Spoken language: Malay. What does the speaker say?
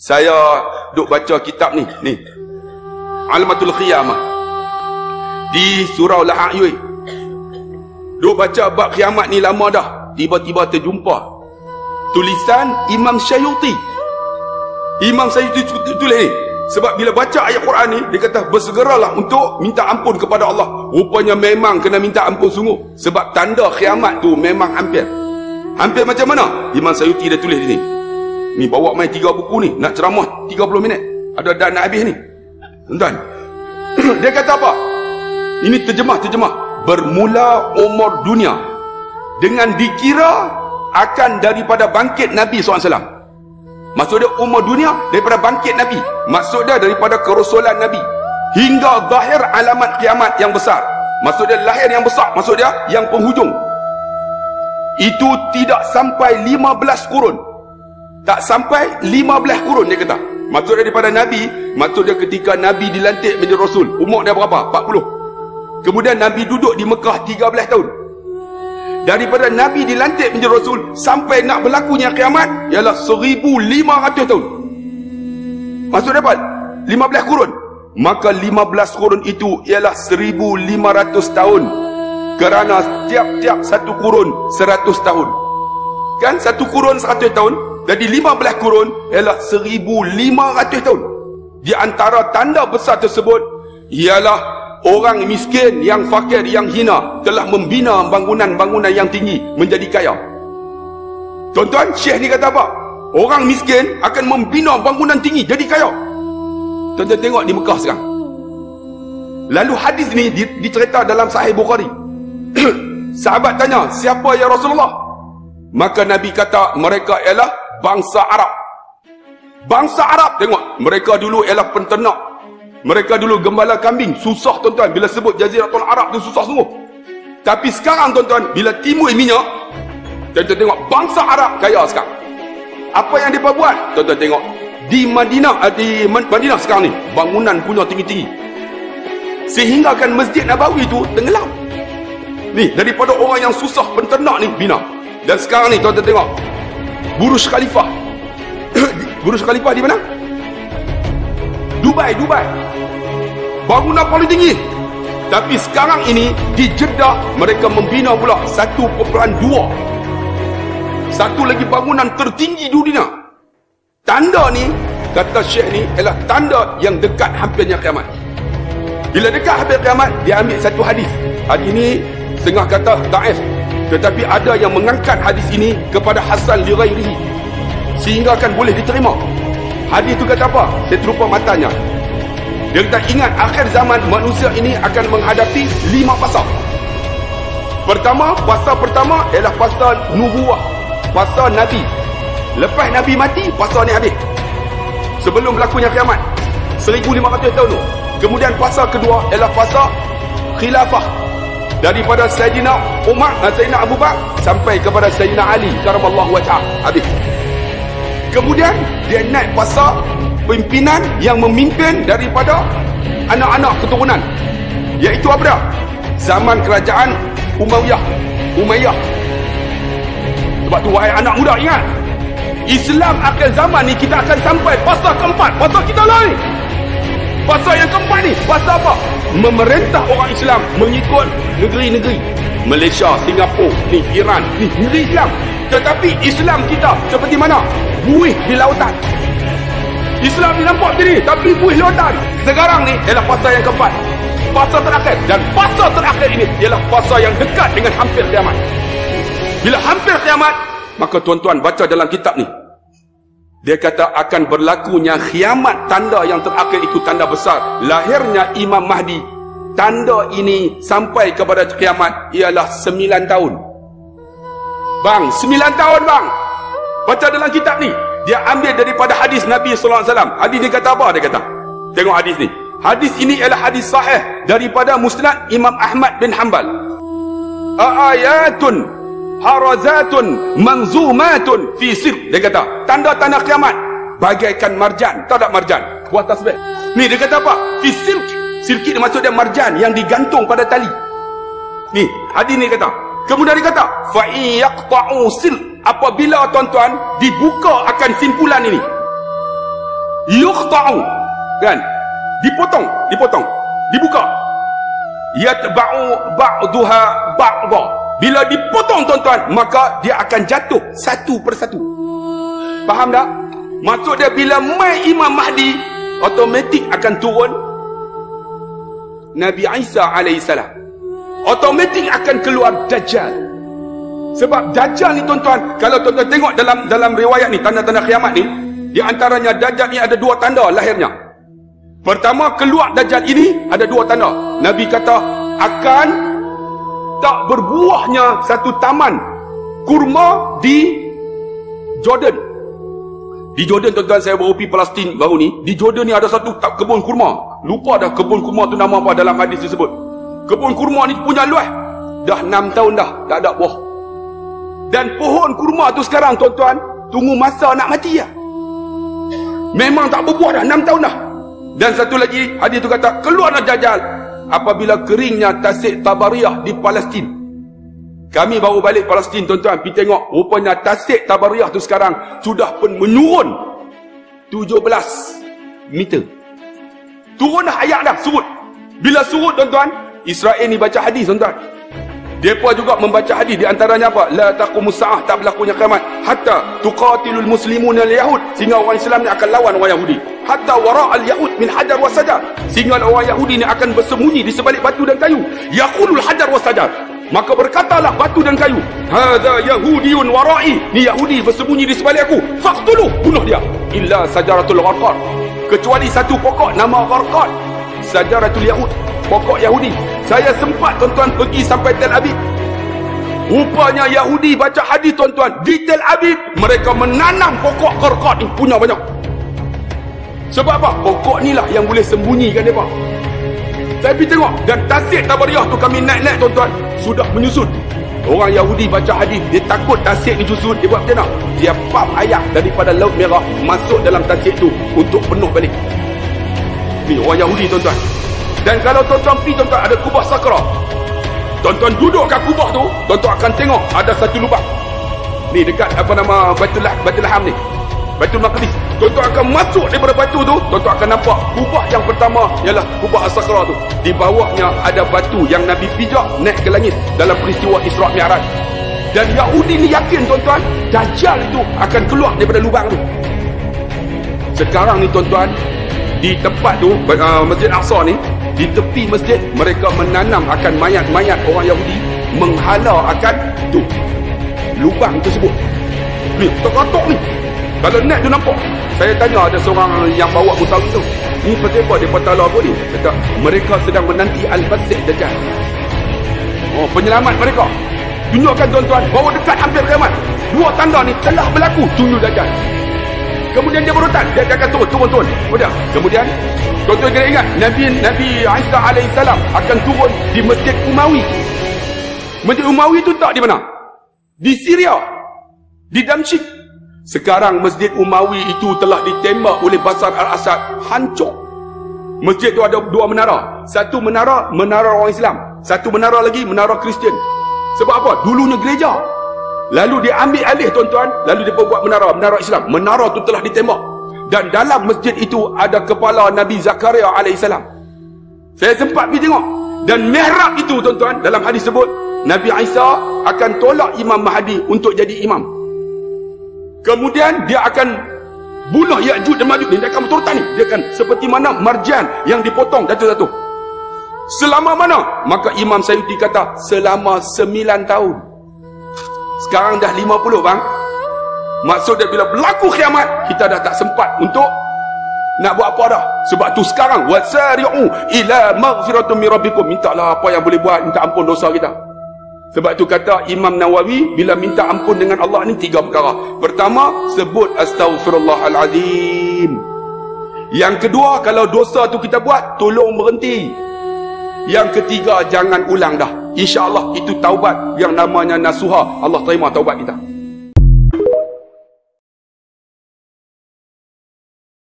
Saya duk baca kitab ni Alamatul Qiyamah di surau Lahayui. Duk baca bab kiamat ni lama dah. Tiba-tiba terjumpa tulisan Imam Syayuti. Imam Syayuti tulis ni. Sebab bila baca ayat Quran ni, dia kata bersegeralah untuk minta ampun kepada Allah. Rupanya memang kena minta ampun sungguh. Sebab tanda kiamat tu memang hampir. Hampir macam mana? Imam Syayuti dia tulis di ni. Ni bawa main 3 buku ni, nak ceramah 30 minit. Ada dah nak habis ni. Tuan-tuan. Dia kata apa? Ini terjemah. Bermula umur dunia dengan dikira akan daripada bangkit Nabi SAW. Maksud dia umur dunia daripada bangkit Nabi. Maksud dia daripada kerasulan Nabi hingga zahir alamat kiamat yang besar. Maksud dia lahir yang besar. Maksud dia yang penghujung. Itu tidak sampai 15 kurun. Tak sampai 15 kurun dia kata. Maksud dia daripada Nabi. Maksud dia ketika Nabi dilantik menjadi Rasul. Umur dia berapa? 40. Kemudian Nabi duduk di Mekah 13 tahun. Daripada Nabi dilantik menjadi Rasul sampai nak berlakunya kiamat ialah 1500 tahun. Maksud dia apa? 15 kurun. Maka 15 kurun itu ialah 1500 tahun. Kerana tiap-tiap satu kurun 100 tahun. Kan satu kurun 100 tahun. Jadi 15 kurun ialah 1500 tahun. Di antara tanda besar tersebut ialah orang miskin, yang fakir, yang hina telah membina bangunan-bangunan yang tinggi menjadi kaya. Tuan-tuan, Syekh ni kata apa? Orang miskin akan membina bangunan tinggi jadi kaya. Tuan-tuan tengok di Mekah sekarang. Lalu hadis ni dicerita dalam Sahih Bukhari. Sahabat tanya, siapa ya Rasulullah? Maka Nabi kata, mereka ialah bangsa Arab. Bangsa Arab, tengok, mereka dulu ialah penternak. Mereka dulu gembala kambing. Susah tuan-tuan. Bila sebut Jaziratul Arab tu susah sungguh. Tapi sekarang tuan-tuan, bila timbul minyak, tuan-tuan tengok bangsa Arab kaya sekarang. Apa yang mereka buat? Tuan-tuan tengok di Madinah sekarang ni, bangunan punya tinggi-tinggi. Sehingga kan Masjid Nabawi tu tenggelam. Ni daripada orang yang susah penternak ni bina. Dan sekarang ni tuan-tuan tengok Burj Khalifah. Burj Khalifah di mana? Dubai. Bangunan paling tinggi. Tapi sekarang ini di Jeddah mereka membina pula 1.2. Satu lagi bangunan tertinggi di dunia. Tanda ni, kata Syekh ni, ialah tanda yang dekat hampirnya kiamat. Bila dekat hampir kiamat, dia ambil satu hadis. Hadis ini setengah kata daif, tetapi ada yang mengangkat hadis ini kepada Hasan li ghairihi, sehingga akan boleh diterima. Hadis itu kata apa? Saya terlupa matanya. Dia kata, ingat akhir zaman manusia ini akan menghadapi 5 fasa. Fasa pertama ialah fasa nubuwah, fasa Nabi. Lepas Nabi mati, fasa ni habis. Sebelum berlakunya kiamat 1500 tahun tu. Kemudian fasa kedua ialah fasa khilafah. Daripada Sayyidina Umar, Sayyidina Abu Bakar sampai kepada Sayyidina Ali karamallahu wajhah, habis. Kemudian dia naik fasa pimpinan yang memimpin daripada anak-anak keturunan, iaitu apa dah? Zaman kerajaan Umayyah. Sebab tu wahai anak muda, ingat, Islam akhir zaman ni kita akan sampai fasa keempat. Fasa kita lain. Fasa yang keempat ni, fasa apa? Memerintah orang Islam mengikut negeri-negeri. Malaysia, Singapura, ni Iran, ni negeri Islam. Tetapi Islam kita seperti mana? Buih di lautan. Islam ni nampak diri, tapi buih lautan. Sekarang ni ialah fasa yang keempat, fasa terakhir. Dan fasa terakhir ini ialah fasa yang dekat dengan hampir kiamat. Bila hampir kiamat, maka tuan-tuan baca dalam kitab ni, dia kata akan berlakunya kiamat. Tanda yang terakhir itu tanda besar, lahirnya Imam Mahdi. Tanda ini sampai kepada kiamat ialah 9 tahun. Bang, 9 tahun bang. Baca dalam kitab ni, dia ambil daripada hadis Nabi SAW. Hadis ni kata apa? Dia kata, tengok hadis ni. Hadis ini ialah hadis sahih daripada Musnad Imam Ahmad bin Hanbal. Ayatun harazatun manzumatun fi sir. Dia kata, tanda-tanda kiamat bagaikan marjan. Tahu tak marjan? Buat tasbih. Ni dia kata apa? Fi sirk. Sirki ni maksud dia marjan yang digantung pada tali. Ni, hadis ni kata. Kemudian dia kata, fa yaqta'u sil. Apabila tuan-tuan dibuka akan simpulan ini, yuqta'u, kan, dipotong, dibuka. Yatba'u ba'duha ba'dha. Bila dipotong tuan-tuan, maka dia akan jatuh satu persatu. Faham tak? Maksud dia bila mai Imam Mahdi, automatik akan turun Nabi Isa alaihissalam. Automatik akan keluar Dajjal. Sebab Dajjal ni tuan-tuan, kalau tuan-tuan tengok dalam riwayat ni, tanda-tanda kiamat ni, di antaranya Dajjal ni ada dua tanda lahirnya. Pertama, keluar Dajjal ini ada dua tanda. Nabi kata akan tak berbuahnya satu taman kurma di Jordan. Di Jordan tuan-tuan, saya baru pergi Palestin baru ni. Di Jordan ni ada satu kebun kurma. Lupa dah kebun kurma tu nama apa dalam hadis disebut. Kebun kurma ni punya luas dah 6 tahun dah tak ada buah. Dan pohon kurma tu sekarang tuan-tuan tunggu masa nak mati lah. Memang tak berbuah dah 6 tahun dah. Dan satu lagi hadis tu kata keluarlah Dajjal apabila keringnya tasik Tabariyah di Palestin. Kami baru balik Palestin tuan-tuan, pergi tengok rupanya tasik Tabariyah tu sekarang sudah pun menurun 17 meter. Turun dah, ayak dah, surut. Bila surut tuan-tuan, Israel ni baca hadis tuan-tuan. Mereka juga membaca hadis, di antaranya apa? La taqumus sa'ah, tak berlakunya kiamat hatta tuqatilul muslimuna al-yahud, sehingga orang Islam ni akan lawan orang Yahudi. Hatta wara'al yahud min hajar wa sajar, sehingga orang Yahudi ni akan bersembunyi di sebalik batu dan kayu. Yaqulul hajar wa sajar, maka berkatalah batu dan kayu, hadza yahudiyun wara'i, ni Yahudi bersembunyi di sebalik aku, faqtuluh, bunuh dia. Illa sajaratul gharqad, kecuali satu pokok nama gharqad, sajaratul yahud, pokok Yahudi. Saya sempat tuan-tuan pergi sampai Tel Aviv. Rupanya Yahudi baca hadis tuan-tuan, di Tel Aviv mereka menanam pokok gharqad ni, punya banyak. Sebab apa? Pokok ni lah yang boleh sembunyikan mereka. Saya pergi tengok, dan tasik Tabariyah tu kami naik-naik tuan-tuan, sudah menyusut. Orang Yahudi baca hadis, dia takut tasik ni susut, dia buat macam mana? Dia pump air daripada Laut Merah masuk dalam tasik tu untuk penuh balik. Ni orang Yahudi tuan-tuan. Dan kalau tuan-tuan pergi tuan-tuan, ada kubah Sakra. Tuan-tuan duduk kat kubah tu, tuan-tuan akan tengok ada satu lubang. Ni dekat apa nama Baitul Laham ni, Baitul Maqdis. Tuan-tuan akan masuk daripada batu tu, tuan-tuan akan nampak kubah yang pertama ialah kubah As-Sakra tu. Di bawahnya ada batu yang Nabi pijak naik ke langit dalam peristiwa Isra' Mi'raj. Dan Yahudi ni yakin tuan-tuan, Dajjal itu akan keluar daripada lubang tu. Sekarang ni tuan-tuan, di tempat tu Masjid Aqsa ni, di tepi masjid mereka menanam akan mayat-mayat orang Yahudi, menghala akan tu lubang tersebut. Ni terkatok ni, kalau naik tu nampak. Saya tanya ada seorang yang bawa mutawi tu, ni pasal apa dia patala apa ni? Kata mereka sedang menanti Al-Masih Dajjal. Oh, penyelamat mereka. Tunjukkan tuan-tuan bahawa dekat hampir kiamat, dua tanda ni telah berlaku, tunjuk Dajjal. Kemudian dia berutan, dia akan turun. Kemudian tuan-tuan kena ingat, Nabi Isa alaihissalam akan turun di Masjid Umawi. Masjid Umawi tu tak di mana? Di Syria, di Damsyik. Sekarang Masjid Umawi itu telah ditembak oleh Bashar al-Assad, hancur. Masjid tu ada dua menara. Satu menara orang Islam, satu menara lagi menara Kristian. Sebab apa? Dulunya gereja, lalu dia ambil alih tuan-tuan, lalu dia buat menara Islam. Menara tu telah ditembak. Dan dalam masjid itu ada kepala Nabi Zakaria alaihissalam. Saya sempat pergi tengok. Dan mihrab itu tuan-tuan, dalam hadis sebut Nabi Isa akan tolak Imam Mahdi untuk jadi imam. Kemudian dia akan bunuh Ya'juj dan Ma'juj. Dia akan berturutan ni, dia akan seperti mana marjan yang dipotong satu-satu. Selama mana? Maka Imam Sayyuti kata selama 9 tahun. Sekarang dah 50 bang. Maksud dia bila berlaku kiamat, kita dah tak sempat untuk nak buat apa dah. Sebab tu sekarang wasari'u ila maghfiratum min rabbikum, mintalah apa yang boleh buat, minta ampun dosa kita. Sebab tu kata Imam Nawawi, bila minta ampun dengan Allah ni 3 perkara. Pertama, sebut astaghfirullahalazim. Yang kedua, kalau dosa tu kita buat, tolong berhenti. Yang ketiga, jangan ulang dah. InsyaAllah itu taubat yang namanya nasuha. Allah terima taubat kita.